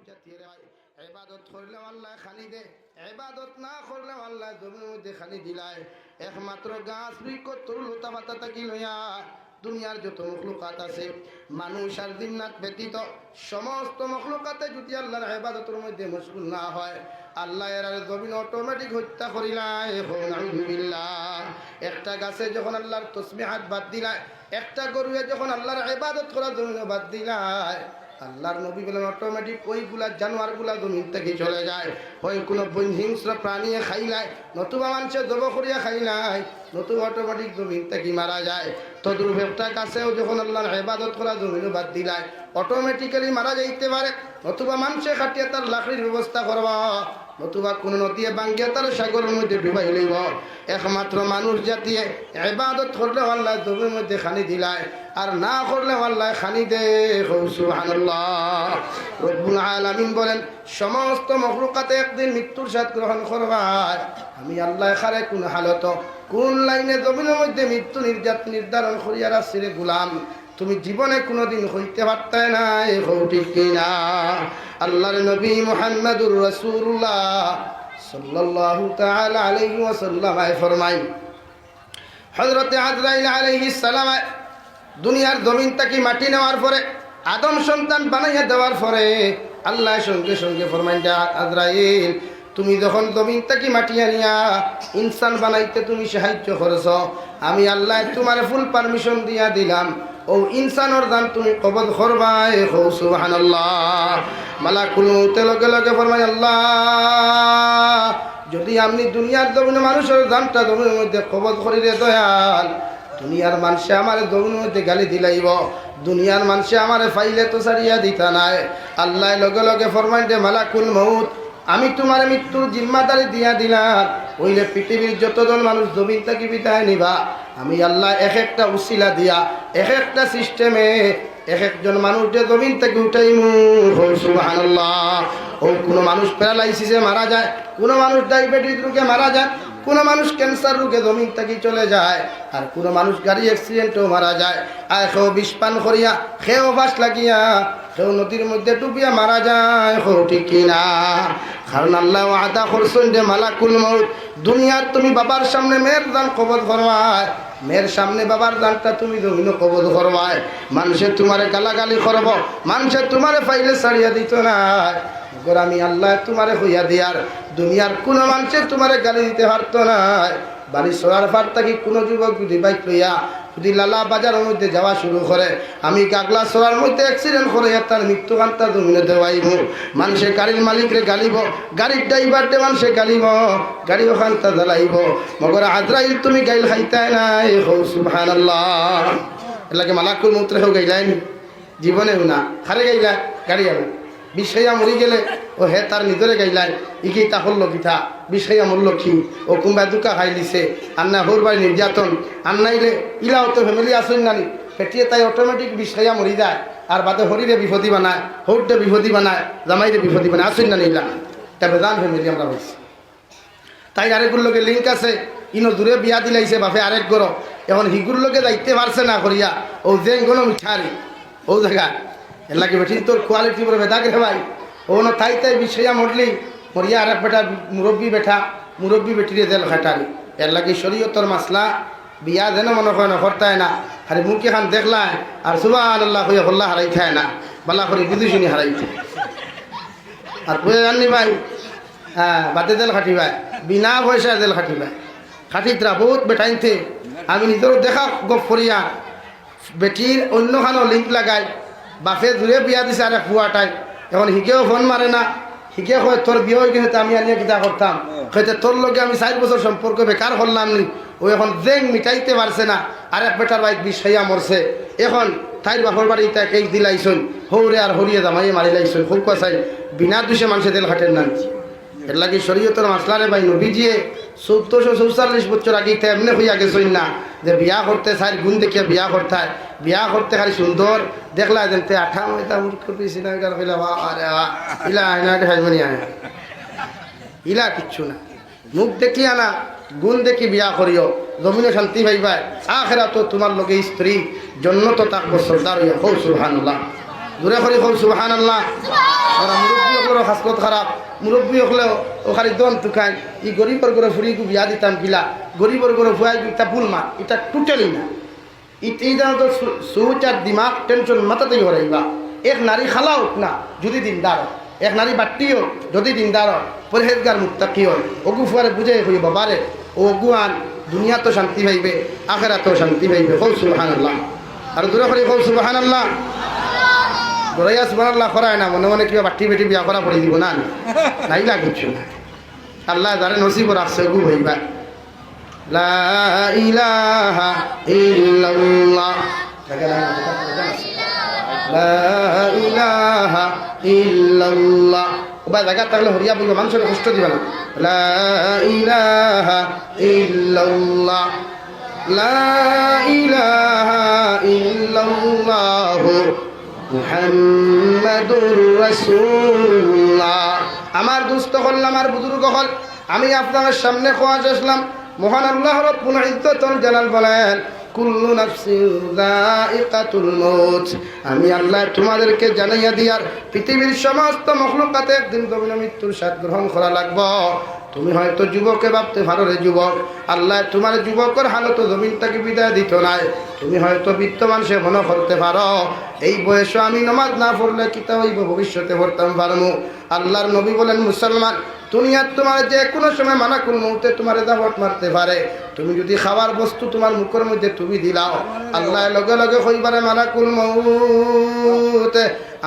জাতীয় ইবাদত করলে আল্লাহ খালি দে, ইবাদত না করলে আল্লাহ জমির মধ্যে খালি দিলায়। একমাত্র গাছ বৃক্ষ তরুলতা পাতা থাকি লইয়া দুনিয়ার যত মখলুকাত আছে মানুষ আর জিন্নাত ব্যতীত সমস্ত মখলুকাতে যদি আল্লাহর ইবাদতের মধ্যে মশগুল না হয়, আল্লাহ এর জমিন অটোমেটিক হত্যা করিলায়। আলহামদুলিল্লাহ। একটা গাছে যখন আল্লাহর তসবিহাত বাদ দিলায়, একটা গরুয়ে যখন আল্লাহর ইবাদত করা জমিন বাদ দিলায়, আল্লাহর নবী বলেন অটোমেটিক ওইগুলা জানোয়ারগুলা জমিন থেকে চলে যায়। ওই কোনো হিংস্র প্রাণী খাইলায়, নতুবা মানুষের জব করিয়া খাইলায়, নতুবা অটোমেটিক জমিন থেকে মারা যায়। তদ্রুপ একটা গাছেও যখন আল্লাহর ইবাদত করা জমিন বাদ দিলায়, অটোমেটিক্যালি মারা যাইতে পারে। নতুবা মানুষে খাটিয়ে তার লাকড়ির ব্যবস্থা করবা, নতুবা কোনো নদী বাঙ্গিয়া তার সাগরের মধ্যে ডুবাই লইব। একমাত্র মানুষ জাতিয়ে ইবাদত করলে আল্লাহ জমির মধ্যে খানি দিলায়, আর না করলে আল্লাহ খানি দে। সুবহানাল্লাহ। রব্বুল আলামিন বলেন সমস্ত মখলুকাতে একদিন মৃত্যুর স্বাদ গ্রহণ করবার, আমি আল্লাহ খারে কোন হালত কোন লাইনে জমিনের মধ্যে মৃত্যু নির্ধারণ করিয়া রাখছি রে গুলাম, তুমি জীবনে কোনোদিন হইতে পারতে না। ঠিক কিনা? আল্লাহর নবী মুহাম্মদুর রাসূলুল্লাহ সাল্লাল্লাহু তাআলা আলাইহি ওয়াসাল্লাম ফরমায়, হযরত আজরাইল আলাইহিস সালাম দুনিয়ার জমিন থেকে মাটি নেওয়ার পরে, আদম সন্তান বানাইয়া দেওয়ার পরে আল্লাহ সঙ্গে সঙ্গে ফরমাইন, আজরাইল তুমি যখন জমিন থেকে মাটি আনিয়া ইনসান বানাইতে তুমি সাহায্য করেছ, আমি আল্লাহ তোমার ফুল পারমিশন দিয়া দিলাম, ও ইনসানের দান তুমি কবজ করবাই। সুবহানাল্লাহ। মালাকুল মউতের লগে লগে ফরমায়, আল্লাহ যদি আপনি দুনিয়ার জমিনে মানুষের দানটা জমিনের মধ্যে কবজ করিলে দয়াল, দুনিয়ার মানুষে আমার জমিনের মধ্যে গালি দিলাইব, দুনিয়ার মানুষে আমার ফাইলে তো সারিয়া দিতা নাই। আল্লাহ লগে লগে ফরমায় যে মালাকুল মউত আমি তোমার মৃত্যুর জিম্মাদারি দিয়া দিলাম, ওইলে পৃথিবীর যতজন মানুষ জমিন থেকে বিদায় নিবা, আমি আল্লাহ এক একটা উসিলা দিয়া এক একটা সিস্টেমে এক একজন মানুষকে জমিন থেকে উঠাইমু। সুবহানাল্লাহ। ও কোনো মানুষ প্যারালাইসিসে মারা যায়, কোনো মানুষ ডায়াবেটিস রোগে মারা যায়, কোনো মানুষ ক্যান্সার রোগে জমিন থেকে চলে যায়, আর কোনো মানুষ গাড়ি অ্যাক্সিডেন্টেও মারা যায়। আর কেউ বিষ পান করিয়া, কেউ বাস লাগিয়া, কেউ নদীর মধ্যে ডুবিয়া মারা যায়। ঠিক কিনা? কারণ আল্লাহ ওয়াদা করছেন যে মালাকুল মউত দুনিয়ার তুমি বাবার সামনে মেয়ের দান কবজ করবাই, মেয়ের সামনে বাবার দানটা তুমি জমিন কবজ করবাই। মানুষের তোমারে গালাগালি করব, মানুষের তোমারে ফাইলে ছাড়িয়া দিত না, আমি আল্লাহ তোমারে হইয়া দিয়ার দুনিয়ার কোনো মানুষের তোমারে গালি দিতে পারতো না। বাড়ি সরার পার থাকি কোনো যুবক যদি বাইক লইয়া যদি লালা বাজারের মধ্যে যাওয়া শুরু করে, আমি গাগলা সরার মধ্যে অ্যাক্সিডেন্ট করে তার মৃত্যুকান্তা জমিনে দেওয়াইব, মানুষে গাড়ির মালিকরে গালিব, গাড়ির ড্রাইভারটে মানুষে গালিব, গাড়ি ওখানটা জ্বালাইব, মগর আজরাইল তুমি গাইল খাইতাই নাই। সুবহানাল্লাহ। এলাকে মালাকুল মউত রেখেও গাইলাই জীবনেও না, খারে গাইলা গাড়ি আনো বিষয়া মরি গেলে ও হে তার নিজরে গাইলাই ইকি তা হল কিথা বিষয়া মরল কি, ও কুম্বা দুকা খাই দিছে, আন্না হোর বাড়ি নির্যাতন, আন্নাইলে ইলাও তো ফ্যামিলি আসুন নানি পেটিয়ে তাই অটোমেটিক বিষয়া মরি যায়, আর বাদে হরিরে বিপদী বানায়, হৌরটা বিপদী বানায়, জামাইরে বিপদী বানায়, আসুন নানি ইলা তবে জান ফ্যামিলি আমরা হয়েছি। তাই আরেকগুলোর লোকে লিঙ্ক আছে, ইনো দূরে বিয়া দিলাইছে বাপে আরেক গর, এখন হিগুর লোকে যাইতে পারছে না করিয়া ও যে কোনো মিঠারি ও জায়গা এর লাগে বেঠি তোর কোয়ালিটি বলে বেদা রে ভাই, ও না তাই তাই বিষয়া মরলি মরিয়া আরেক বেটা মুরব্বী বেঠা মুরব্বী বেটিরে দেল খাটারি। এর লাগে শরীয়তর মাসলা বিয়া যেন মনে হয় না করতায় না, আরে মুখে খান দেখলায় আর সুবহানাল্লাহ হইয়া হল্লা হারাইথায় না, বালা করে বিদুষিনী হারাইছে। আর বুঝে জাননি ভাই, হ্যাঁ বাদে দেল খাটি ভাই, বিনা পয়সা দেল খাটি ভাই, খাটিতরা বহুত বেটাইতে। আমি নিজেরও দেখা গপ করিয়া বেটির অন্যখানেও লিঙ্ক লাগাই, বাপে দূরে বিয়া দিছে আর ফুয়াটাই, এখন হিকেও ফোন মারে না, হিকে হয় তোর বিয়ে হয়ে গেছে আমি আনিয়ে কিতা করতাম, হয়তো তোর লগে আমি 4 বছর সম্পর্ক বেকার করলাম নি, ও এখন জেং মিটাইতে পারছে না, আর এক বেটার বাইক বিষয়া মরছে, এখন তাইর বাপর বাড়ি তা কেক দিলাইছুন, হৌরে আর হরিয়ে জামাইয়ে মারি লাইছুন, খুব কাছাই বিনা দুষে মানুষের তেল খাটের নাম। এর লাগে শরীয়তের মাসলারে ভাই নবীজিয়ে 1444 বছর আগে এমনি হইয়া গেছই না যে বিয়া করতে চাই গুণ দেখিয়া বিয়া করতে হয়, বিয়া করতে খালি সুন্দর দেখলা যেতে আঠা ময়দা মূর্খ পিছিনা ইলা ইলা কিচ্ছু না, মুখ দেখিয়া না গুণ দেখি বিয়া করিও, জমিনে শান্তি পাইবাই, আখেরা তো তোমার লগে স্ত্রী জন্য তো তাক সর্দার হইয়া। হৌ সুবহানাল্লাহ, দূরে করি হৌ সুবহানাল্লাহ। ঘরের হাসলত খারাপ মুরব্বী হলেও ও খালি দন তুকান ই গরিবর করে ফুরি বিয়া দিতাম কিলা গরিবর করে ফুয়াই এটা ভুল মা এটা টোটালি না এই জানো তো সুচ আর দিমাগ টেনশন মাথাতেই হরাইবা এক নারী খালা হোক না যদি দিনদার এক নারী বাট্টি হোক যদি দিনদার পরহেজগার মুত্তাকি হয় অগু ফুয়ারে বুঝে হই বাবারে ও অগু আন দুনিয়া তো শান্তি পাইবে আখেরা তো শান্তি পাইবে কৌ সুবহানাল্লাহ আর দূরে করে কৌ সুবহানাল্লাহ দৌড়াইয়া সুবহানাল্লাহ করায় না মনে মনে কিবা বাট্টি বেটি বিয়া করা পড়ে দিব না নাই লাগুচ্ছ না আল্লাহ যারে নসিব রাখছে অগু হইবা লা ইলাহা ইল্লাল্লাহ লা ইলাহা ইল্লাল্লাহ ওবা জায়গা তাহলে হরিয়া বলবো মানুষের কষ্ট দিবে না লা ইলাহা ইল্লাল্লাহ লা ইলাহা ইল্লাল্লাহ মুহাম্মাদুর রাসূলুল্লাহ আমার দুস্থ হল আমার বুজুর্গ হল আমি আপনাদের সামনে খোয়াজ আসলাম মহান আল্লাহ রব্বুল ইজ্জত ওয়াল জালাল বলেন কুল্লু নাফসিন যায়িকাতুল মউত আমি আল্লাহ তোমাদেরকে জানাইয়া দিয়ার পৃথিবীর সমস্ত মখলুকাতে একদিন গভীর মৃত্যুর স্বাদ গ্রহণ করা লাগবে তুমি হয়তো যুবকে ভাবতে পারো রে যুবক আল্লাহ তোমার যুবকের হালত জমিনটাকে বিদায় দিত নাই তুমি হয়তো বিত্তমান সে মনে করতে পারো এই বয়সে আমি নামাজ না পড়লে কিতা হইব ভবিষ্যতে পড়তাম পারমু আল্লাহর নবী বলেন মুসলমান দুনিয়ার তোমার যে কোনো সময় মালাকুল মউতে তোমার দাওয়াত মারতে পারে তুমি যদি খাবার বস্তু তোমার মুখের মধ্যে তুমি দিলাও আল্লাহ লগে লগে কইবারে মালাকুল মউত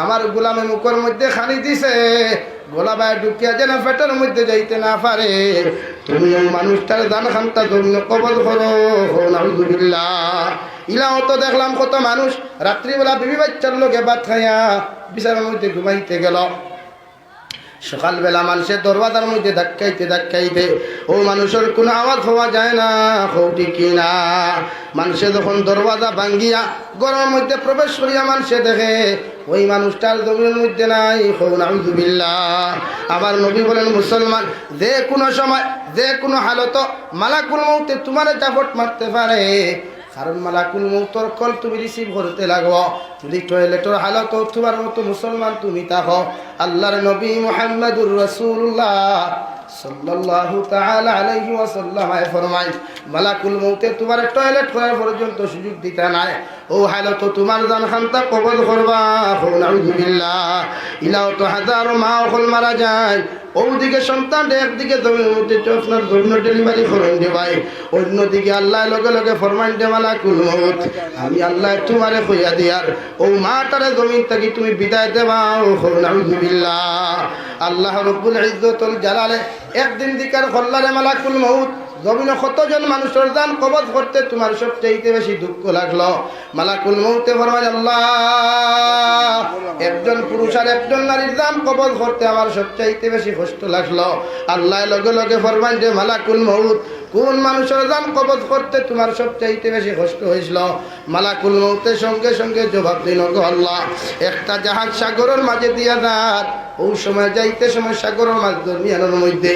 আমার গোলামে মুখের মধ্যে খালি দিছে গোলা বায় ঢুকিয়া যেন পেটের মধ্যে যাইতে না পারে তুমি ওই মানুষটার দান খান্তা জন্য কবল করো নাউযুবিল্লাহ ইলাও তো দেখলাম কত মানুষ রাত্রিবেলা বিবি বাচ্চার লোকে ভাত খাইয়া বিছানার মধ্যে ঘুমাইতে গেল সকালবেলা মানুষের দরওয়াজার মধ্যে ধাক্কাইতে ও মানুষের কোনো আওয়াজ হওয়া যায় না হৌটি কিনা মানুষে যখন দরওয়াজা ভাঙ্গিয়া ঘরের মধ্যে প্রবেশ করিয়া মানুষে দেখে ওই মানুষটার জমির মধ্যে নাই নাউযুবিল্লাহ আবার নবী বলেন মুসলমান যে কোনো সময় যে কোনো হালত মালাকুল মউতে তোমার জাফট মারতে পারে কারণ মালাকুল মউতর কল তুমি রিসিভ করতে লাগো যদি টয়লেটের হালত তোমার মতো মুসলমান তুমি থাকো আল্লাহর নবী মুহাম্মদুর রাসূলুল্লাহ সাল্লাল্লাহু তাআলা আলাইহি ওয়াসাল্লাম ফরমায় মালাকুল মউতে তোমার টয়লেট করার পর্যন্ত সুযোগ দিতে নাই ও হালত তোমার জান খান্তা কবল করবা নাউযুবিল্লাহ ইলাও তো হাজার মা হল মারা যায় ওদিকে সন্তান একদিকে আপনার জন্য ডেলিভারি করেন দে ভাই অন্যদিকে আল্লাহ লগে লগে ফরমান দে মালাকুল মউত আমি আল্লাহ তোমারে কইয়া দিয়ার ও মাটারে জমিন থেকে তুমি বিদায় দেবাও নাউযুবিল্লাহ আল্লাহ রব্বুল ইজ্জত ওয়াল জালালে একদিন দিকার খল্লারে মালাকুল মউত জমিনে কতজন মানুষের জান কবজ করতে তোমার সবচেয়ে বেশি দুঃখ লাগলো মালাকুল মউতে ফরমায় আল্লাহ একজন পুরুষ আর একজন নারীর জান কবজ করতে আমার সবচেয়ে বেশি কষ্ট লাগলো আল্লাহ লগে লগে ফরমায় যে মালাকুল মউত কোন মানুষের জান কবজ করতে তোমার সবচেয়ে বেশি কষ্ট হয়েছিল মালাকুল মউতের সঙ্গে সঙ্গে জবাব দিল গো আল্লাহ একটা জাহাজ সাগরের মাঝে দিয়া যার ওই সময় যাইতে সময় সাগরের মাঝ দরমিয়ানের মধ্যে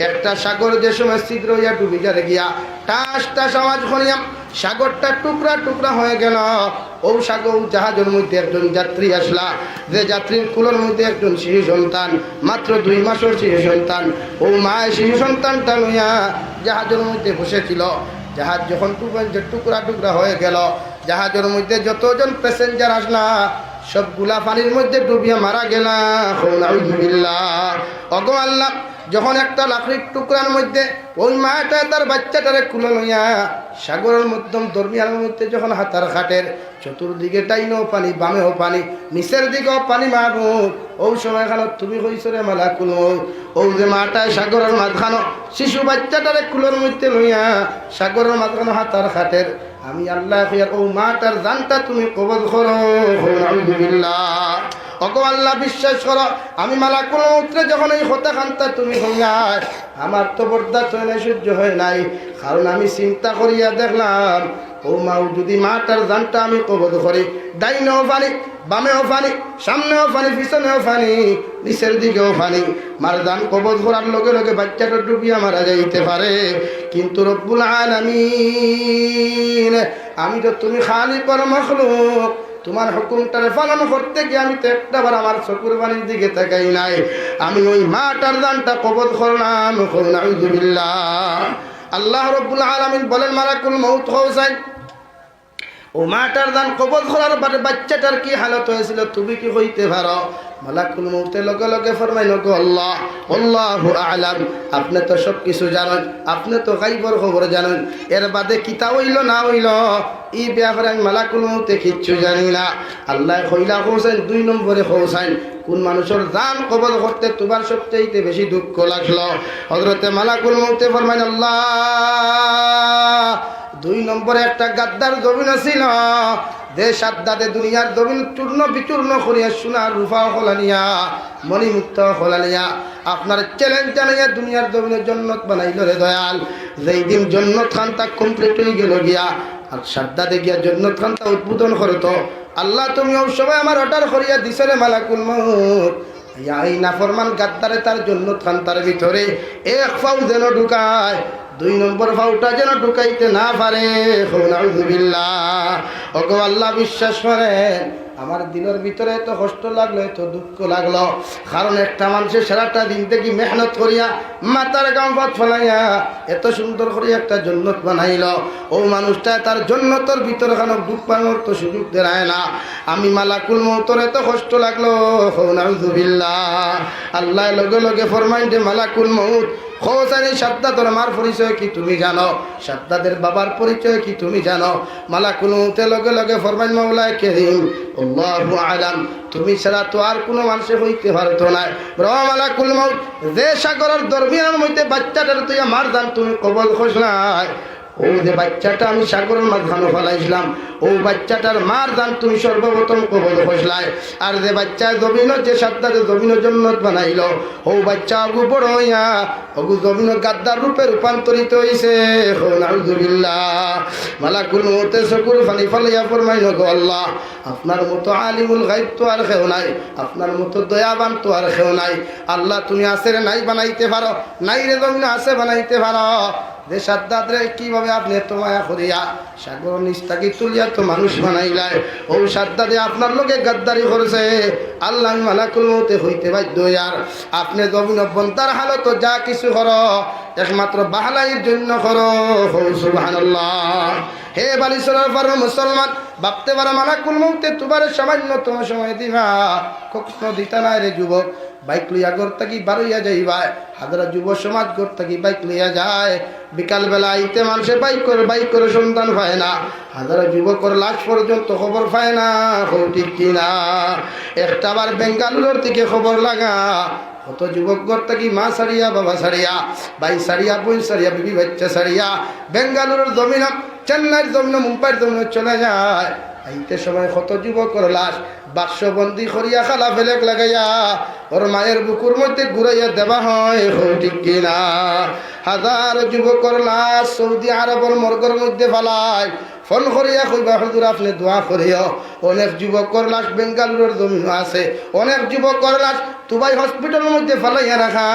একটা সাগর যে সময় ছিদ্র হইয়া ডুবি যারে গিয়া টাস আওয়াজ শুনিয়াম সাগরটা টুকরা টুকরা হয়ে গেল ও সাগর জাহাজের মধ্যে একজন যাত্রী আসলা যে যাত্রীর কুলের মধ্যে একজন শিশু সন্তান মাত্র 2 মাসের শিশু সন্তান ও মায়ের শিশু সন্তানটা লইয়া জাহাজের মধ্যে বসেছিল জাহাজ যখন টুকরা টুকরা হয়ে গেল জাহাজের মধ্যে যতজন প্যাসেঞ্জার আসলা সবগুলা পানির মধ্যে ডুবিয়া মারা গেলা নাউযুবিল্লাহ ওগো আল্লাহ যখন একটা লাকড়ির টুকরার মধ্যে ওই মাটা তার বাচ্চাটারে কুলে লইয়া সাগরের মধ্যম দরমিয়ানের মধ্যে যখন হাতার খাটের চতুর্দিকে ডাইনেও পানি বামেও পানি নিচের দিকেও পানি মাহবুব ওই সময়খানত তুমি কইছো রে মালাকুল মউত ও যে মাটায় সাগরের মাঝখানো শিশু বাচ্চাটারে কুলের মধ্যে লইয়া সাগরের মাঝখানো হাতার খাটের আমি আল্লাহ ফিয়ার ও মাটার জানটা তুমি কবজ করো আলহামদুলিল্লাহ ওগো আল্লাহ বিশ্বাস করো আমি মালাকুল মউতরে যখন এই হতা খান্তা তুমি হইয়ার আমার তো বরদাস্ত হয় নাই সহ্য হয় নাই কারণ আমি চিন্তা করিয়া দেখলাম ও মাও যদি মাটার জানটা আমি কবজ করি ডাইনেও পানি বামেও পানি সামনেও পানি পিছনেও পানি নিচের দিকেও পানি মার জান কবজ করার লগে লগে বাচ্চাটা ডুবিয়া মারা যাইতে পারে কিন্তু রব্বুল আলামিন আমি তো তুমি খালিকর মখলুক তোমার হুকুমটারে পালন করতে গিয়ে আমি তো একটাবার আমার চকুর বাণীর দিকে তাকাই নাই, আমি ওই মাটার দানটা কবজ করলাম। নাউযুবিল্লাহ। আল্লাহ রাব্বুল আলামিন বলেন মালাকুল মউত হোসাইন, ও মাটার দান কবজ করার পরে বাচ্চাটার কি হালত হয়েছিল তুমি কি হইতে পারো? মালাকুল মউতের লগে লগে ফরমাইল গো আল্লাহ, আল্লাহু আ'লাম, আপনি তো সব কিছু জানেন, আপনি তো গায়বের খবর জানেন, এর বাদে কিতা হইল না হইল এই ব্যাপারে আমি মালাকুল মউতে কিচ্ছু জানি না। আল্লাহ কইলা হোসেন 2 নম্বরে হোসেন কোন মানুষের জান কবজ করতে তোমার সবচেয়ে বেশি দুঃখ লাগলো? হযরতে মালাকুল মউতে ফরমাইল আল্লাহ 2 নম্বরে একটা গাদ্দার জমিন ছিল, যে সাদ্দাতে দুনিয়ার জমিন চূর্ণ বিচূর্ণ করিয়া সোনার রূপা হলানিয়া মণিমুক্ত হলানিয়া আপনার চ্যালেঞ্জ জানাইয়া দুনিয়ার জমিনের জন্নত বানাইল রে দয়াল। যেই দিন জন্নত খানটা কমপ্লিট হয়ে গেল গিয়া আর সাদ্দাতে গিয়া জন্নত খানটা উদ্বোধন করতো, আল্লাহ তুমি সবাই আমার অর্ডার করিয়া দিছ রে মালাকুল মউত, এই নাফরমান গাদ্দারে তার জন্নত খানটার ভিতরে এক পাও যেন ঢুকায়, 2 নম্বর ফাউটা যেন ঢুকাইতে না পারে। নাউযুবিল্লাহ। ওগো আল্লাহ বিশ্বাস করেন আমার দিনের ভিতরে এত কষ্ট লাগলো, এত দুঃখ লাগলো, কারণ একটা মানুষের সারাটা দিন থেকে মেহনত করিয়া মাথার গাম ভাত ফলাইয়া এত সুন্দর করে একটা জন্নত বানাইল, ও মানুষটা তার জন্নতর ভিতরে খানো দুঃখ পানোর তো সুযোগ দেয় না। আমি মালাকুল মউতর এত কষ্ট লাগলো। নাউযুবিল্লাহ। আল্লাহ লগে লগে ফরমাইন যে মালাকুল মউত হোসেন সাদ্দাতের মার পরিচয় কি তুমি জানো? সাদ্দাতের বাবার পরিচয় কি তুমি জানো? মালাকুল মউতে লগে লগে ফরমাইন মাওলা কারীম আল্লাহু আ'লাম, তুমি ছাড়া তো আর কোনো মানুষ হইতে পারতো না। মালাকুল মউত যে সাগরের দরমিয়ানের মধ্যে বাচ্চাটার তুই আমার দান তুমি কবল খসলাই, ও যে বাচ্চাটা আমি সাগরের মাঝখানে ফেলাইছিলাম ও বাচ্চাটার মার দান তুমি সর্বপ্রথম কবল খসলাই। আর যে বাচ্চা জমিন যে সাদ্দাতে জমিন জন্নত বানাইল ও বাচ্চা অগু বড় হইয়া অগু জমিন গাদ্দার রূপে রূপান্তরিত হইছে। নাউযুবিল্লাহ। মালাকুল মউতে চকুর পানি ফলাইয়া ফরমাইল গো আল্লাহ, আপনার মতো আলিমুল গায়ব তো আর কেউ নাই, আপনার মতো দয়াবান তো আর কেউ নাই। আল্লাহ তুমি আছে রে নাই বানাইতে পারো, নাই রে জমিন আছে বানাইতে পারো। যে সাদ্দাত রে কিভাবে আপনি এত মায়া করিয়া সাগর নিস্তাকি তুলিয়া তো মানুষ বানাইলাই, ও সাদ্দাতে আপনার লোকে গাদ্দারি করেছে। আল্লাহ মালাকুল মউতে হইতে বাধ্য আর আপনি জমিন বন্তার হালত যা কিছু করো একমাত্র বাহালাইয়ের জন্য করো। সুবহানাল্লাহ। হে বালিসরার পর মুসলমান ভাবতে পারো মালাকুল মউতে তোমার সামান্যতম সময় দিবা, কখনো দিতা নাই রে যুবক। বাইক লইয়া ঘর থাকি বারইয়া যাইবা, হাজারা যুব সমাজ ঘর থাকি বাইক লইয়া যায়, বিকালবেলা আইতে মানুষে বাইক করে সন্তান পায় না, হাজারা যুবকর লাশ পর্যন্ত খবর পায় না। ঠিক কিনা? একটাবার বেঙ্গালুরুর থেকে খবর লাগা কত যুবক ঘর থাকি মা সারিয়া বাবা সারিয়া ভাই সারিয়া বোন সারিয়া বিবি বাচ্চা সারিয়া বেঙ্গালুরুর জমিন চেন্নাইয়ের জমিন মুম্বাইয়ের জমিন চলে যায়। আইতে সময় কত যুবকর লাশ বাক্সবন্দি করিয়া খালা ফেলেক লাগাইয়া ওর মায়ের বুকুর মধ্যে ঘুরাইয়া দেওয়া হয়। ঠিক কিনা? হাজার যুবকর লাশ সৌদি আরবের মর্গের মধ্যে ফালায়, ফোন করিয়া কইবা হুজুর আপনি দোয়া করিও। অনেক যুবকর লাশ বেঙ্গালুরুর জমিন আছে, অনেক যুবকর লাশ দুবাই হসপিটালের মধ্যে ফালাইয়া রাখা,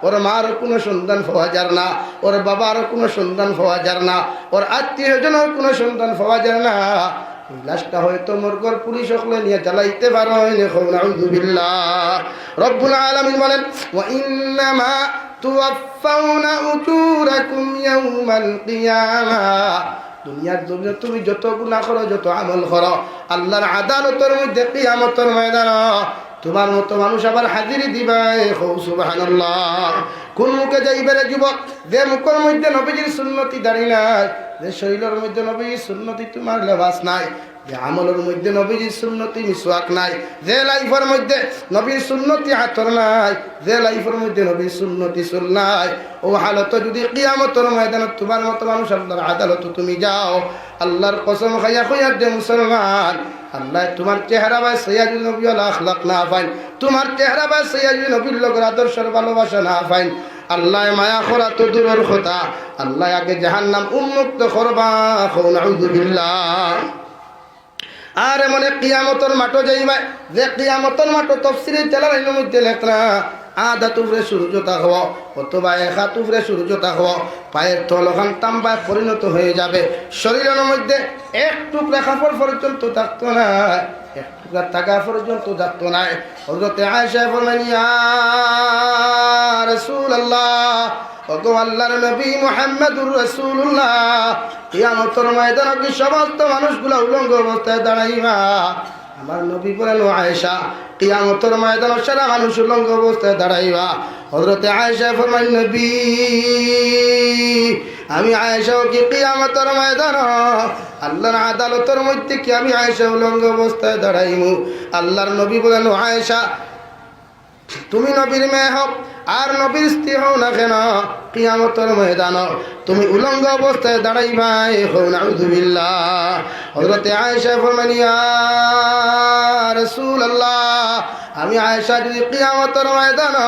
ওর মার কোনো সন্ধান পাওয়া যার না, ওর বাবার কোনো সন্ধান পাওয়া যার না, ওর আত্মীয় স্বজনের কোনো সন্ধান পাওয়া যায় না। লাশটা হয়তো মর্গর পুলিশ সকলে নিয়ে জ্বালাইতে পারো। নাউযুবিল্লাহ। রব্বুল আলামিন বলেন ওয়া ইন্নামা তুওয়াফাউনা উজুরাকুম ইয়াউমাল কিয়ামাহ। দুনিয়ার জমিনে তুমি যত গুনাহ করো যত আমল করো আল্লাহর আদালতের মধ্যে কিয়ামতের ময়দানে তোমার মতো মানুষ আবার হাজিরি দিবাই। সুবহানাল্লাহ। কোন মুখে যাইবে রে যুবক যে মুখের মধ্যে নবীজির সুন্নতি দাঁড়িয়ে নাই, যে শরীরের মধ্যে নবীজির সুন্নতি তোমার লেবাস নাই, যে আমলের মধ্যে নবীজির সুন্নতি মিসওয়াক নাই, যে লাইফের মধ্যে নবীর সুন্নতি আতর নাই, যে লাইফের মধ্যে নবীর সুন্নতি চুল নাই, ও হালত যদি কিয়ামতের ময়দানে তোমার মতো মানুষ আল্লাহর আদালত তুমি যাও, আল্লাহর কসম খাইয়া কইয়া দে মুসলমান, আল্লাহ তোমার চেহারা বা সৈয়াদুল নবী আখলাক না পাইন, তোমার চেহারা বা সৈয়াদুল নবীর লোকের আদর্শের ভালোবাসা না পাইন, আল্লাহ মায়া করা তো দূরের কথা, আল্লাহ আগে জাহান্নাম উন্মুক্ত করবা। নাউযুবিল্লাহ। আর মনে কিয়ামতের মাঠো যাইবা, যে কিয়ামতের মাঠো তাফসীরে জালালাইনের মধ্যে লেখনা আধা তুফরে সূর্য থাকব অথবা এক হাত তুফরে সূর্য থাকব পায়ের তলখান তাম্বায় পরিণত হয়ে যাবে শরীরের মধ্যে এক টুকরা কাপড় পর্যন্ত থাকতো না এক টুকরা টাকা পর্যন্ত থাকতো না হযরতে আয়েশা বলেন ইয়া রাসূলুল্লাহ ওগো আল্লাহর নবী মুহাম্মদুর রাসূলুল্লাহ কিয়ামতের ময়দানে কি সমস্ত মানুষগুলো উলঙ্গ অবস্থায় দাঁড়াইবা আমার নবী বলেন ও আয়েশা কিয়ামতের ময়দানে সারা মানুষ উলঙ্গ অবস্থায় দাঁড়াইবা হযরতে আয়েশা ফরমাইলেন নবী আমি আয়েশাও কি কিয়ামতের ময়দানে আল্লাহর আদালতের মধ্যে কি আমি আয়েশা উলঙ্গ অবস্থায় দাঁড়াইমু আল্লাহর নবী বলেন ও আয়েশা তুমি নবীর মেয়ে হও আর নবীর স্ত্রী হও না কেন কিয়ামতের ময়দানে তুমি উলঙ্গ অবস্থায় দাঁড়াইবাই হও নাউযুবিল্লাহ হযরতে আয়েশা ফরমান ইয়া রাসূলুল্লাহ আমি আয়েশা যদি কিয়ামতের ময়দানে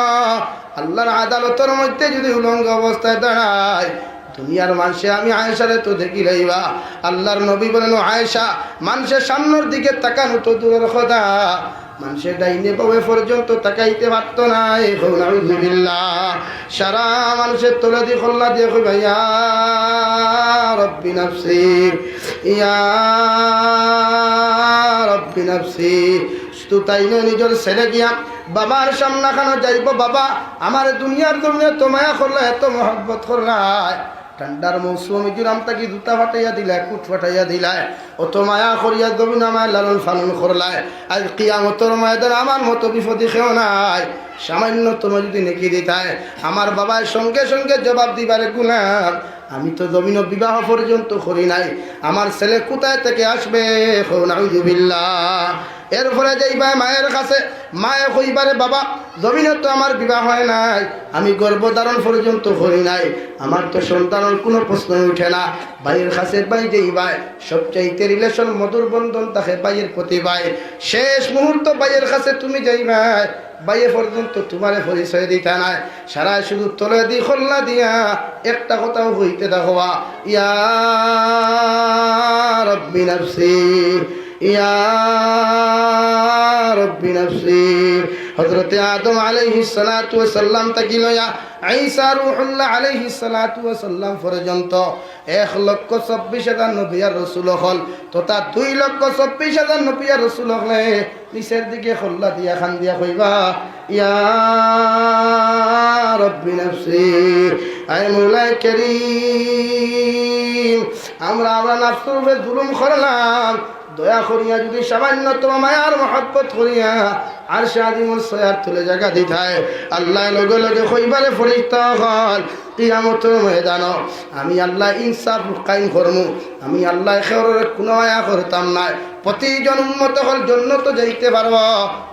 আল্লাহর আদালতের মধ্যে যদি উলঙ্গ অবস্থায় দাঁড়াই দুনিয়ার মানুষে আমি আয়েশারে তো দেখি লইবা আল্লাহর নবী বলেন আয়েশা মানুষের সামনের দিকে তাকানো তো দূরের কথা মানুষের ডাইনে বামে পর্যন্ত তাকাইতে পারত না নাউযুবিল্লাহ সারা মানুষের তোলা দিয়ে খোল্লা দিয়ে কইবা ইয়া রব্বি নাফসি ইয়া রব্বি নাফসি শুধু তাই না নিজের ছেলে গিয়া বাবার সামনে খানো যাইব বাবা আমার দুনিয়ার দুনিয়া তো মায়া করলা এত মহব্বত করলাই ঠান্ডার মৌসুমে জুরাম তাকি জুতা ফাটাইয়া দিলায় কুট ফাটাইয়া দিলায় অত মায়া করিয়া জমিন আমায় লালন ফালন করলায় আজ কিয়ামতের ময়দানে আমার মতো বিপদে খেও নাই সামান্য তোমার যদি নেকি দিতায় আমার বাবার সঙ্গে সঙ্গে জবাব দিবারে গুলাম আমি তো জমিন বিবাহ পর্যন্ত করি নাই আমার ছেলে কোথায় থেকে আসবে নাউযুবিল্লাহ এরপরে যাইবা মায়ের কাছে মায়ে কইবারে বাবা জমিনে তো আমার বিবাহ হয় নাই আমি গর্ভধারণ পর্যন্ত করি নাই আমার তো সন্তানের কোনো প্রশ্ন উঠে না ভাইয়ের কাছে ভাই যাইবাই সবচাইতে রিলেশন মধুর বন্ধন থাকে ভাইয়ের প্রতি ভাই শেষ মুহূর্ত ভাইয়ের কাছে তুমি যাইবাই বাইয়ে পর্যন্ত তোমারে পরিচয় দিতে নাই সারা শুধু তলে দি খোল্লা দিয়া একটা কথাও হইতে দেখবা ইয়া রব্বি নাফসি ইয়া রব্বি নাফসি হযরতে আদম আলাইহিস সালাতু ওয়াস সালাম থেকে লয়া ঈসা রূহুল্লাহ আলাইহিস সালাতু ওয়াস সালাম পর্যন্ত 1,26,000 নবী আর রাসূল হল তথা 2,26,000 নবী আর রাসূল হলে নিচের দিকে খোল্লা দিয়া খান দিয়া কইবা ইয়া রব্বি নাফসি আয় মওলাই করিম আমরা নাফসের উপর জুলুম করলাম দয়া করিয়া যদি সামান্যতম মায়ার মহব্বত করিয়া আর শাদিমুল সয়ার তুলে জায়গা দিতায় আল্লাহ লগে লগে কইবারে ফরিস্তা হল কিয়ামতের ময়দানে আমি আল্লাহ ইনসাফ কায়েম করমু আমি আল্লাহ খেরের কোনো আয়া করতাম না প্রতিজন উম্মত হল জান্নাত যাইতে পারব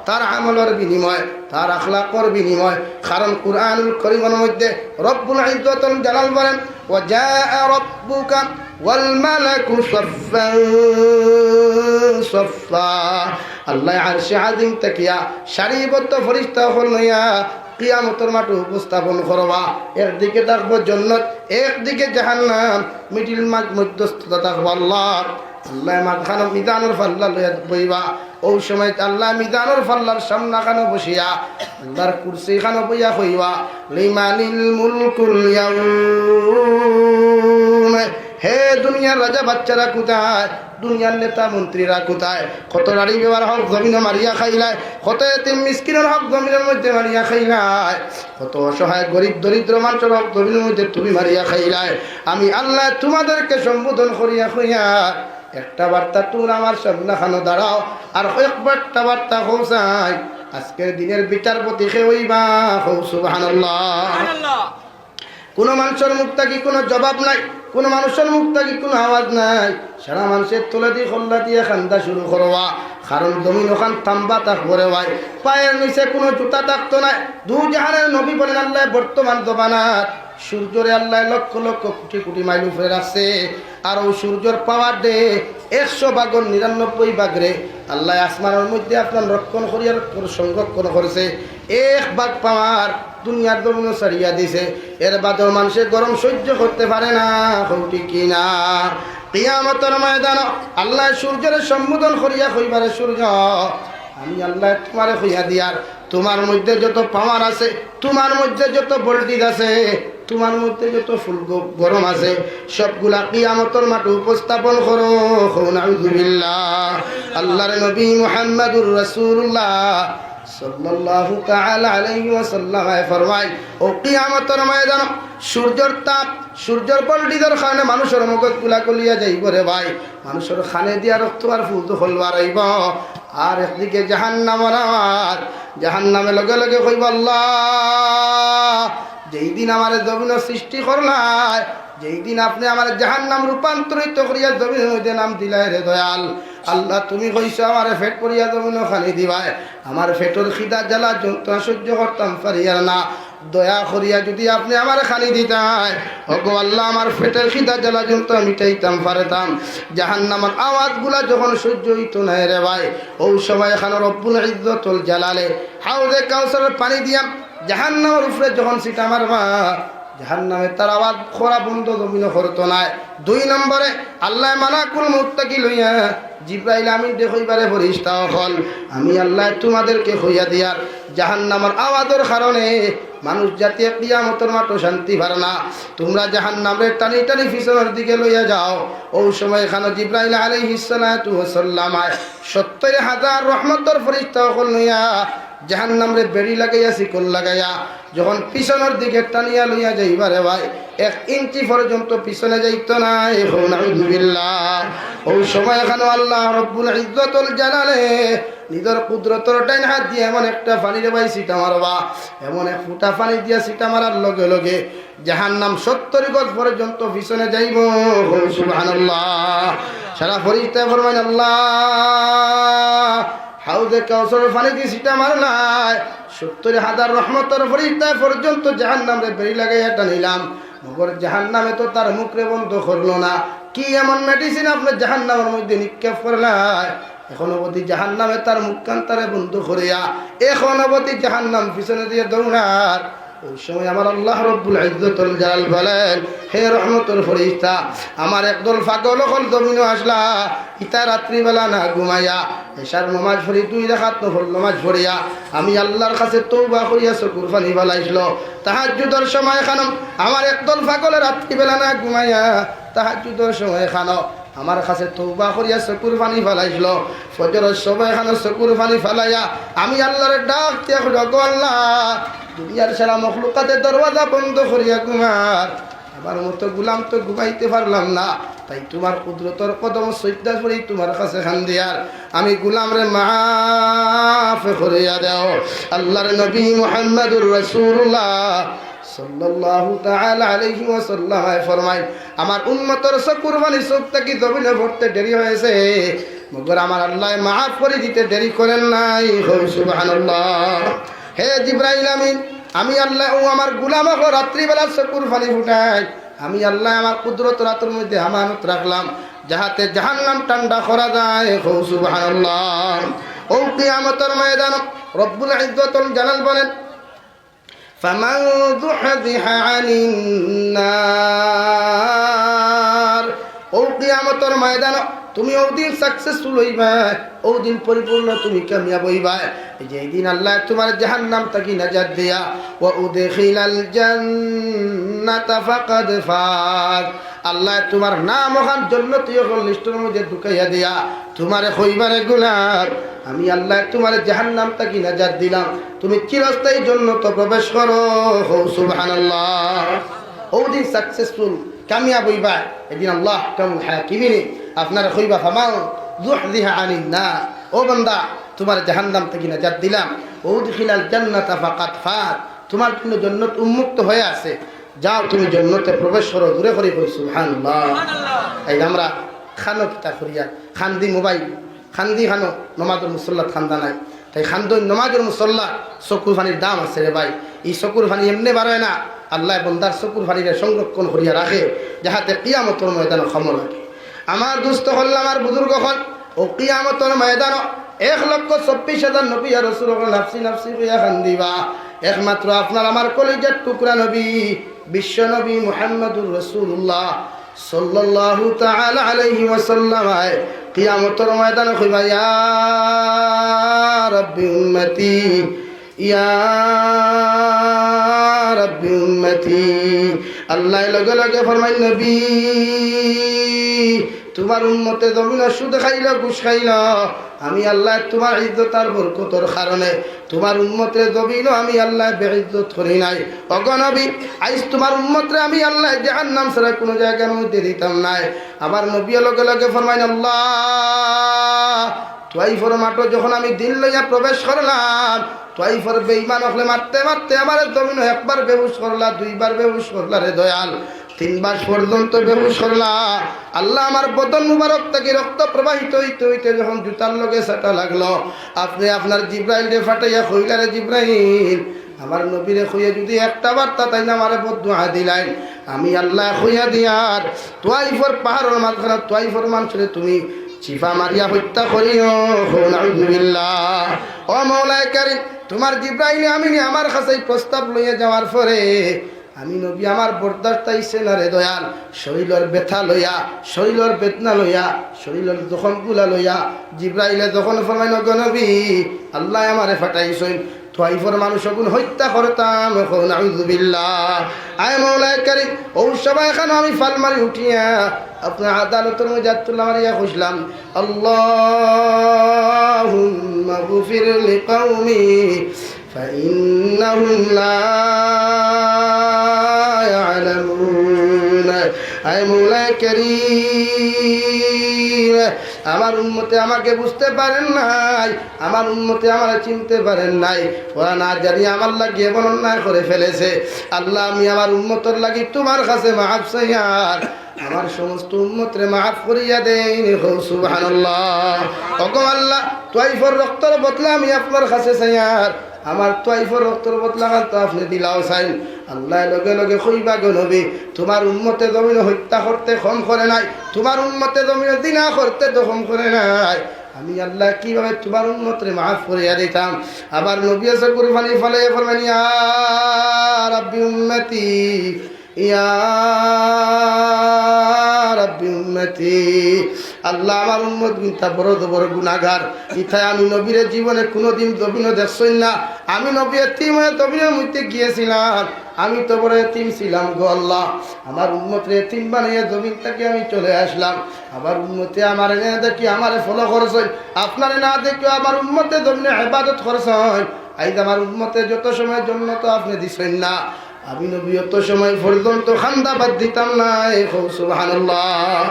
তার আমলের বিনিময় তার আখলাকর বিনিময় কারণ কুরআনুল কারীমের মধ্যে রব্বুল ইজ্জতুল জালাল বলেন ওয়া জাআ রাব্বুকা ওয়াল মালাকু সাফফান সাফফা আল্লাহ আরশে আজিম তাকিয়া সারিবদ্ধ ফেরেশতা হল নয়া কিয়ামতের মাঠে উপস্থাপন করবা একদিকে থাকবো জান্নাত একদিকে জাহান্নাম মিডিল মধ্যস্থতা থাকবো আল্লাহ মাঝখানে মিজানুর ফাল্লা লইয়া বইবা ওই সময় আল্লাহ মিজানুর ফাল্লার সামনা খানো বসিয়া আল্লাহর কুরসি খানো বইয়া কইবা লিমানিল মুলকুল ইয়াউম হে দুনিয়ার রাজা বাচ্চারা কোথায় দুনিয়ার নেতা মন্ত্রীরা কোথায় কত নারী ব্যবহার হক জমিনে মারিয়া খাইলায় কত এতিম মিসকিনের হক জমিনের মধ্যে মারিয়া খাইলায় কত অসহায় গরিব দরিদ্র মানুষের হক জমিনের মধ্যে তুমি মারিয়া খাইলায় আমি আল্লাহ তোমাদেরকে সম্বোধন করিয়া কইয়া একটা বার্তা তুমি আমার সামনে খানো দাঁড়াও আর একটা বার্তা পৌঁছাই আজকের দিনের বিচারপতি কে হইবা সুবহানাল্লাহ কোনো মানুষের মুখ থাকি কোনো জবাব নাই কোনো মানুষের মুখ থাকি কোনো আওয়াজ নাই সারা মানুষের তোলে দিয়ে খোল্লা দিয়ে খান্দা শুরু করবা কারণ জমিন ওখান থাম্বা তাক করে ভাই পায়ের নিচে কোনো জুতা থাকতো না দু জাহানের নবী বলেন আল্লাহ বর্তমান জমানাত সূর্যরে আল্লাহ লক্ষ লক্ষ কোটি কোটি মাইল উপরে রাখছে আর ওই সূর্যর পাওয়ার দে 100 ভাগের 99 ভাগ রে আল্লাহ আসমানের মধ্যে আপনার রক্ষণ করিয়ার সংরক্ষণ করেছে 1 ভাগ পাওয়ার দুনিয়ার জমিন ছাড়িয়া দিছে এর বাদেও মানুষের গরম সহ্য করতে পারে না ঠিক কিনা কিয়ামতের ময়দানে আল্লাহ সূর্যের সম্বোধন করিয়া কইবারে সূর্য আমি আল্লাহ তোমারে হইয়া দিয়ার তোমার মধ্যে যত পাওয়ার আছে, তোমার মধ্যে যত ভোল্টেজ আছে, তোমার মধ্যে যত ফুল গরম আছে, সবগুলা কিয়ামতের মাঠে উপস্থাপন করো। নাউযুবিল্লাহ। আল্লাহর নবী মুহাম্মদুর রাসূলুল্লাহ সাল্লাল্লাহু তাআলা আলাইহি ওয়াসাল্লাম ফরমায়, ও কিয়ামতের ময়দান সূর্যের তাপ, সূর্যের ভোল্টেজের কারণে মানুষের মগজ গুলা কলিয়া যাইব রে ভাই, মানুষের খানে দিয়া রক্ত আর ফুল তো হলবার আইব। আর একদিকে জাহান্নামের আওয়াজ, জাহান্নামে লগে লগে কইব, আল্লাহ যেই দিন আমার জমিন সৃষ্টি করলাই, যেই দিন আপনি আমার জাহান্নাম রূপান্তরিত করিয়া জমিনের মধ্যে নাম দিলাই রে দয়াল, আল্লাহ তুমি কইছো আমার ফেট করিয়া জমিন খালি দিবাই, আমার ফেটর খিদা জ্বালা যন্ত্রণা সহ্য করতাম পারিয়ার না, দয়া করিয়া যদি আপনি আমার খালি দিতাই, ওগো আল্লাহ আমার ফেটের খিদা জ্বালা যন্ত্রণা মিটাইতাম পারতাম। জাহান্নামের আওয়াজগুলা যখন সহ্য হইত না রে ভাই, ওই সময় এখানে রব্বুল ইজ্জতুল জালালে হাউজে কাউসারের পানি দিয়া জাহান্নামের উপরে যখন সিটা মারবা, জাহান্নামে তার আওয়াজ খোরা বন্ধ জমিন করতো না। 2 নম্বরে আল্লাহ মালাকুল মুত্তাকি লইয়া জিব্রাইল আমিন দেখইবারে ফেরেশতা হল, আমি আল্লাহ তোমাদেরকে হইয়া দিয়ার জাহান্নামের আওয়াজের কারণে মানুষ জাতি কিয়ামতের মাঠে শান্তি পারে না, তোমরা জাহান্নামের টানি টানি পিছনের দিকে লইয়া যাও। ওই সময় এখানে জিব্রাইল আলাইহিস সালাতু ওয়াস সালাম 70,000 রহমতের ফেরেশতা হল লইয়া জাহান্নামরে বেড়ি লাগাইয়া শিকল লাগাইয়া যখন পিছনের দিকে টানিয়া লইয়া যাইবারে ভাই, 1 ইঞ্চি পর্যন্ত পিছনে যাইতো না। নাউযুবিল্লাহ। ওই সময় এখানে আল্লাহ রব্বুল ইজ্জতুল জালালে নিজের কুদরতের ডাইন হাত দিয়ে এমন একটা পানি রে ভাই সিটা মারবা, এমন এক ফুটা পানি দিয়া সিটা মারার লগে লগে জাহান্নাম 70 গজ পর্যন্ত পিছনে যাইব। সুবহানাল্লাহ। সারা ফেরেশতা ফরমান, আল্লাহ হাউজে কাউসারের পানি দিয়ে সিটা মারলাই, 70,000 রহমতের ফেরেশতা পর্যন্ত জাহান্নামরে বেড়ি লাগাইয়া টানিলাম, মগর জাহান্নামে তো তার মুখরে বন্ধ করলো না। কি এমন মেডিসিন আপনার জাহান্নামের মধ্যে নিক্ষেপ করলাই, এখন অবধি জাহান্নামে তার মুখ কান তারে বন্ধ করিয়া এখন অবধি জাহান্নাম পিছনে দিয়ে দৌড়ার। ওই সময় আমার আল্লাহ রব্বুল ইজ্জতুল জালাল বলেন, হে রহমতের ফেরেশতা, আমার একদল পাগল হল জমিনে আসলা, ইতা রাত্রিবেলা না ঘুমাইয়া এশার নামাজ পড়ি 2 রাকাত নফল নামাজ পড়িয়া আমি আল্লাহর কাছে তওবা করিয়া চকুর পানি ফেলাইছিল। তাহাজ্জুদের সময় খানম আমার একদল পাগলে রাত্রিবেলা না ঘুমাইয়া তাহাজ্জুদের সময় খানো আমার কাছে তওবা করিয়া চকুর পানি ফেলাইছিল। ফজরের সময় খানো চকুর পানি ফেলাইয়া আমি আল্লাহর ডাক দিয়া গো আল্লাহ, দুনিয়ার সারা মখলুকাতের দরওয়াজা বন্ধ করিয়া ঘুমার, আমার মতো গুলাম তো ঘুমাইতে পারলাম না, তাই তোমার কুদরতর কদম সজদা করি তোমার কাছে খান দিয়ার আমি গুলাম রে মাফ করিয়া দাও। আল্লাহর নবী মুহাম্মদুর রাসূলুল্লাহ সাল্লাল্লাহু তাআলা আলাইহি ওয়াসাল্লাম ফরমায়, আমার উম্মতের চকুর পানি চোখ থেকে জমিনে পড়তে দেরি হয়েছে, মগর আমার আল্লাহ মাফ করে দিতে দেরি করেন নাই। সুবহানাল্লাহ। হে জিব্রাইল আমিন, আমি আল্লাহ ও আমার গুলাম রাত্রিবেলা চকুর পানি ফুটাই, আমি আল্লাহ আমার কুদরত রাতের মধ্যে আমানত রাখলাম যাহাতে জাহান্নাম ঠান্ডা করা যায়। সুবহানাল্লাহ। ও কিয়ামতের ময়দান রব্বুল ইজ্জতুল জালাল বলেন, ফামান যুহযিহা আনিন নার, ও কিয়ামতের ময়দান তুমি ওদিন সাকসেসফুল হইবা, ওদিন পরিপূর্ণ তুমি কামিয়াব হইবা যেই দিন আল্লাহ তোমার জাহান্নাম থেকে নাজাত দিয়া ওয়া উদখিলাল জান্নাতা ফাকাদ ফাজ, আল্লাহ তোমার নাম ওখান জান্নাতীয় লিস্টের মধ্যে ঢুকাইয়া দিয়া তোমারে কইবারে গোলাম, আমি আল্লাহ তোমার জাহান্নাম থেকে নাজাত দিলাম, তুমি চিরস্থায়ী জান্নাত প্রবেশ করো। সুবহানাল্লাহ। ওদিন সাকসেসফুল কামিয়াব হইবা এদিন আল্লাহ কামুল হাকিমিন আপনারা কইবা, ফামান যুহযিহা আনিন নার, ও বান্দা তোমার জাহান্নাম থেকে নাজাত দিলাম, উদখিলাল জান্নাতা ফাকাদ ফাজ, তোমার জন্য জান্নাত উন্মুক্ত হয়ে আছে, যাও তুমি জান্নাতে প্রবেশ করো। দূরে করে কই সুবহানাল্লাহ। এই আমরা খানো কিতা করিয়া খান্দি মোবাইল খান্দি খানো নমাজুল মুসল্লা খান্দা নাই, তাই খান্দ নমাজুল মুসল্লা চকুর পানির দাম আছে রে ভাই। এই চকুর পানি এমনি বাড়ায় না, আল্লাহ বন্দার চকুর পানিরে সংরক্ষণ করিয়া রাখে যাহাতে কিয়ামতের ময়দানে ক্ষমা লাগে। আমার দুস্থ হল আমার বুজুর্গ হল ও কিয়ামতের ময়দান 1,24,000 নবী আর রাসূল নাফসি নাফসি হইয়া কান্দিবা, একমাত্র আপনার আমার কলিজার টুকরা নবী বিশ্ব নবী মুহাম্মদুর রাসূলুল্লাহ সাল্লাল্লাহু তাআলা আলাইহি ওয়াসাল্লাম কিয়ামতের ময়দানে কইবা, ইয়া রাব্বি উম্মতি ইয়া রাব্বি উম্মতি। আল্লাহ লগে লগে ফরমাই নবী তোমার উম্মতে জমিন সুদ খাইল ঘুষ খাইল, আমি আল্লাহ তোমার ইজ্জত আর বরকতের কারণে তোমার উম্মতে জমিন আমি আল্লাহ বেইজ্জত করি নাই। ওগো নবী আইজ তোমার উম্মতরে আমি আল্লাহ জাহান্নাম ছাড়া কোনো জায়গার মধ্যে দিতাম নাই। আবার নবী লগে লগে ফরমাইন আল্লাহ তোয়াইফর মাঠে যখন আমি দিন লইয়া প্রবেশ করলাম, তোয়াইফর বেঈমান হলে মারতে মারতে আমার জমিন একবার বেহুশ করলা, দুইবার বেহুশ করলা রে দয়াল, তিনবার পর্যন্ত বেহুশ করলা। আল্লাহ আমার বদন মুবারক থেকে রক্ত প্রবাহিত হইতে হইতে যখন জুতার লগে সেটা লাগলো, আপনি আপনার জিব্রাইল রে ফাটাইয়া কইলা রে জিব্রাইল আমার নবীরে খুইয়া যদি একটা বার্তা তাই না আমার বদদুয়া দিলাই, আমি আল্লাহ খুইয়া দিয়ার তোয়াইফর পাহাড়ের মাঝখানে তোয়াইফর মানুষরে তুমি চিপা মারিয়া হত্যা করিও। নাউযুবিল্লাহ। ও মাওলায়ে কারীম তোমার জিব্রাইল আমিনী আমার কাছে প্রস্তাব লইয়া যাওয়ার পরে আমি নবী আমার বরদাস্ত আইছে না রে দয়াল, শরীরের ব্যথা লইয়া শরীরের বেদনা লইয়া শরীরের জখমগুলা লইয়া জিব্রাইলে যখন ফরমাইল গো নবী আল্লাহ আমারে ফাটাইছেন তোয়াইফর মানুষগুন হত্যা করতাম। নাউযুবিল্লাহ। আয় মাওলায়ে কারীম ও সবাই এখানে আমি ফাল মারি উঠিয়া আপনার আদালতের মধ্যে আত্মুল্লাহ মারিয়া খুঁজলাম আল্লাহুম্মা গফির লিকাওমি ফাইন্নাহুম লা ইয়ালামুন। আয় মাওলায়ে কারীম আমার উম্মতে আমাকে বুঝতে পারেন নাই, আমার উম্মতে আমার চিনতে পারেন নাই, ওরা না জানি আমার লাগিয়ে বর্ণনা করে ফেলেছে। আল্লাহ আমি আমার উম্মতর লাগি তোমার কাছে মাফ চাইয়ার আমার সমস্ত উম্মতরে মাফ করিয়া দেন। সুবহানাল্লাহ। ওগো আল্লাহ তোয়াইফর রক্তর বদলা আমি আপনার কাছে চাইয়ার আমার তোয়াইফর রক্তর বদলা তো আপনি দিলাও চাইন। আল্লাহ লগে লগে কইবা গো নবী তোমার উম্মতে জমিন হত্যা করতে কম করে নাই, তোমার উম্মতে জমিন জিনা করতে তো কম করে নাই, আমি আল্লাহ কিভাবে তোমার উম্মতরে মাফ করিয়া দিতাম। আবার নবী এসে কুরবানি ফলাইয়া ফরমানি ইয়া রাব্বি উম্মতি ইয়া রাব্বি উম্মতি। আল্লাহ আমার উম্মত কিন্তু বড় বড় গুনাহগার, ইথায় আমি নবীর জীবনে কোনোদিন জমিনও দেখছই না। আমি নবী এতিম হয়ে জমিনের মধ্যে গিয়েছিলাম, আমি তো বড় এতিম ছিলাম গো আল্লাহ, আমার উম্মতরে এতিম বানিয়ে জমিন থেকে আমি চলে আসলাম। আবার উম্মতে আমার না দেখি আমার ফলো করছেন, আপনার না দেখি আমার উম্মতে জমিনে ইবাদত করছেন। আইজ আমার উম্মতে যত সময় জন্য তো আপনি দিছেন না, আমি নবী অত সময় পর্যন্ত খান্দা বাদ দিতাম না। সুবহানাল্লাহ।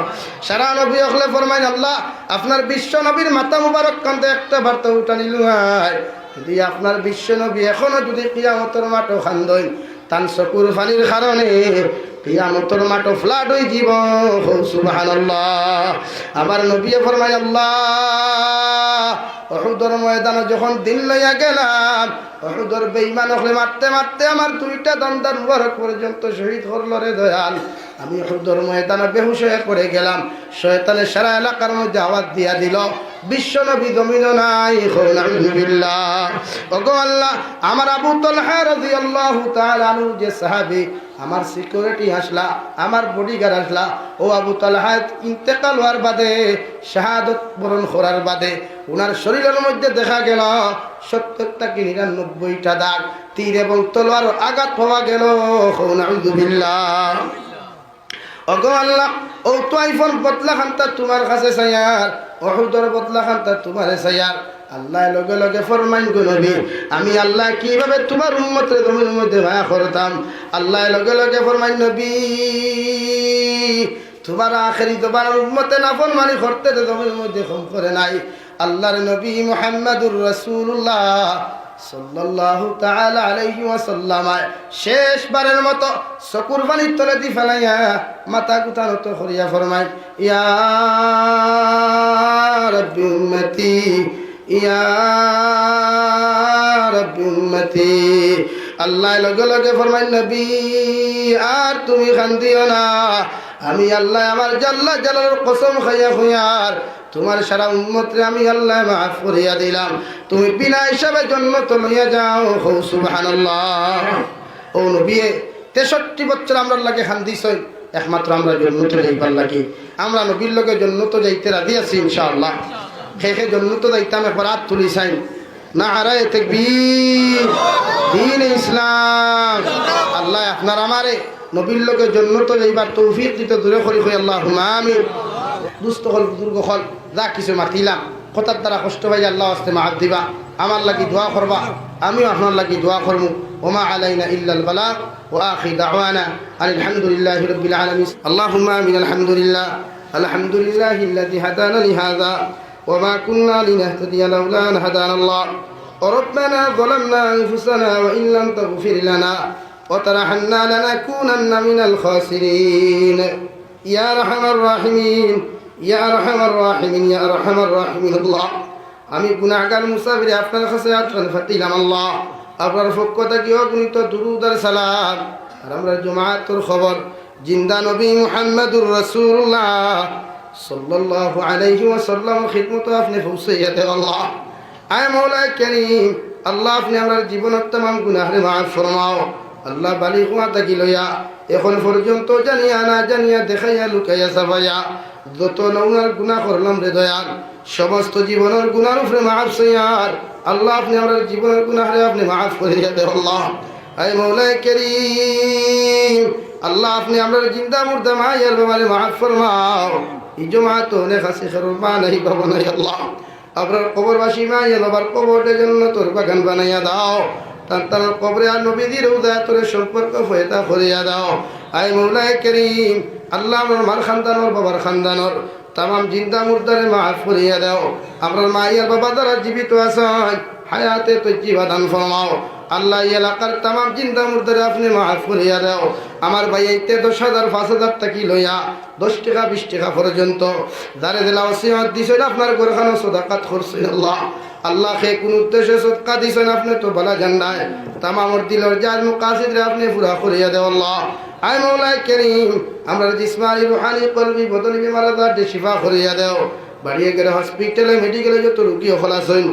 সারা নবী হলে ফরমাইন আল্লাহ আপনার বিশ্ব নবীর মাথা মুবারক কান্দে একটা বার্তা উঠা নিল যদি আপনার বিশ্ব নবী এখনো যদি কিয়ামতের মাঠও খান্দই তান চকুর পানির কারণে কিয়ামতের মাঠও ফ্লাড হয়ে যাব। সুবহানাল্লাহ। আবার নবী ফরমাই আল্লাহ উহুদের ময়দানে যখন দিন লইয়া গেলাম, উহুদের বেঈমান হলে মারতে মারতে আমার দুইটা দন্দার মুবারক পর্যন্ত শহীদ করল রে দয়াল। আমি উহুদের ময়দানে বেহুশ হয়ে পড়ে গেলাম, শয়তানে সারা এলাকার মধ্যে আওয়াজ দিয়া দিল বিশ্ব নবী জমিন নাই। নাউযুবিল্লাহ। ওগো আল্লাহ আমার আবু তালহা রাদিয়াল্লাহু তাআলা আনহু যে সাহাবী, আমার সিকিউরিটি আসলা, আমার বডিগার্ড আসলা, ও আবু তালহা ইন্তেকাল হওয়ার বাদে শাহাদত বরণ করার বাদে ওনার শরীরের মধ্যে দেখা গেল ৭০টা কি ৯৯টা দাগ, তীর এবং তলোয়ার আঘাত পাওয়া গেল। নাউযুবিল্লাহ। ওগো আল্লাহ ও তোয়াইফর বদলা খান্তা তোমার কাছে চাইয়ার, উহুদের বদলা খান্তা তোমার চাইয়ার। আল্লাহ লগে লগে ফরমাইন গো নবী আমি আল্লাহ কিভাবে তোমার উম্মতের জমির মধ্যে মায়া করতাম। আল্লাহ লগে লগে ফরমাইন নবী তোমার আখেরি তোমার উম্মতে নাফরমানি করতে জমির মধ্যে কম করে নাই। আল্লাহর নবী মুহাম্মদুর রাসূলুল্লাহ সাল্লাল্লাহু তাআলা আলাইহি ওয়াসাল্লাম শেষবারের মতো চকুর পানির তলে দি ফেলাইয়া মাথা গুটানো তো করিয়া ফরমায় ইয়া রাব্বি উম্মতি ইয়া রাব্বি উম্মতি। আল্লাহ লগে লগে ফরমায় নবী আর তুমি কান্দিও না, আমি আল্লাহ আমার জাল্লা জালালের কসম খাইয়া খুঁয়ার তোমার সারা উম্মতরে আমি আল্লাহ মাফ করিয়া দিলাম, তুমি বিনা হিসাবে জন্ম তো লইয়া যাও। সুবহানাল্লাহ। ও নবী ৬৩ বছর আমরা লাগে খান্দিছই, একমাত্র আমরা জন্নত যাইবার লাগে, আমরা নবীর লগে জন্নত যাইতে রাজি আছি ইনশাআল্লাহ। শেষে জন্নত যাইতাম একবার হাত তুলি চাই নারায়ে তাকবীর, দ্বীন ইসলাম। আল্লাহ আপনার আমারে নবীর লোকের জন্য তো এইবার তৌফিক দিতে দূরে করি কই আল্লাহুম্মা আমিন। দুস্থ হল বুজুর্গ হল যা কিছু মাতিলাম কথার দ্বারা কষ্ট পাই আল্লাহ আস্তে মাফ দিবা, আমার লাগি দোয়া করবা, আমিও আপনার লাগি দোয়া করবো। ওমা আলাইনা ইল্লাল বালাগ ওয়া আখির দাওয়ানা আলহামদুলিল্লাহি রাব্বিল আলামিন। আল্লাহুম্মা আমিন। আলহামদুলিল্লাহ আলহামদুলিল্লাহিল্লাযী হাদানা লিহাযা ওয়া মা কুন্না লিনাহতাদিয়া লাউলা আন হাদানা আল্লাহ। ربنا ظلمنا أنفسنا وإن لم تغفر لنا وترحمنا لنكونن من الخاسرين يا أرحم الراحمين يا أرحم الراحمين يا أرحم الراحمين الله। আমি গুনাহগার মুসাফির আপনার কাছে আত্রান ফাতিলাম আল্লাহ, আপনার পক্ষ থেকে অগণিত দুরূদ আর সালাম। আর আমরা জুমাআতের খবর জিন্দা নবী মুহাম্মদুর রাসূলুল্লাহ সাল্লাল্লাহু আলাইহি ওয়াসাল্লাম খিদমত আপনি পৌঁছাইয়া দেন আল্লাহ। আয় মৌলা করিম আল্লাহ, আপনি আমার জীবনের तमाम গুনাহরে মাফ ফরমাও আল্লাহ। বালিগ হওয়া থাকি লইয়া এখন পর্যন্ত জানিয়া না জানিয়া দেখাইয়া লুকাইয়া সাফাইয়া যত নৌনার গুনাহ করলাম রে দয়াল, সমস্ত জীবনের গুনার উপরে মাফ চাইয়ার আল্লাহ। আপনি আমার জীবনের গুনাহরে আপনি মাফ করিয়া দেন আল্লাহ। আয় মৌলা করিম আল্লাহ, আপনি আমার জিন্দা মুর্দা মায়ের বাবারে মাফ ফরমাও। এই জমাত অনেক আছে খেরুর মা নাই বাবা নাই আল্লাহ। আপনার কবরবাসী মাইয়া বাবার কবরের জন্য তোর বাগান বানাইয়া দাও, তার কবরে আর নবীদের উদয়তরে সম্পর্ক ফয়দা করিয়া দাও। আয় মৌলায়ে করিম আল্লাহ, আমার মার খানদানর বাবার খানদানর তামাম জিন্দা মুর্দারে মাফ করিয়া দাও। আপনার মাইয়ার বাবা দ্বারা জীবিত আছেন হায়াতে তো জীবাদান ফরমাও আল্লাহ। এই এলাকার তামাম জিন্দা মুর্দারে আপনি মাফ করিয়া দাও। আমার ভাই এইতে 10,000 5,000 টাকি লইয়া 10 টাকা 20 টাকা পর্যন্ত যারে দিলা ওসিয়ত দিছেন আপনার ঘরখানো সদাকাত করছেন আল্লাহ। আল্লাহ সে কোন উদ্দেশ্যে সদকা দিছেন আপনি তো বলা জান্নায় তামামর দিলর যার মুকাসিদরে আপনি পুরা করিয়া দেও আল্লাহ। আয় মৌলায়ে করিম আমরা জিসমানি রুহানি কলবি বদনি বিমারাদার শিফা করিয়া দেও। বাড়িয়ে গেলে হসপিটালে মেডিকেলে যত রোগী হল আছেন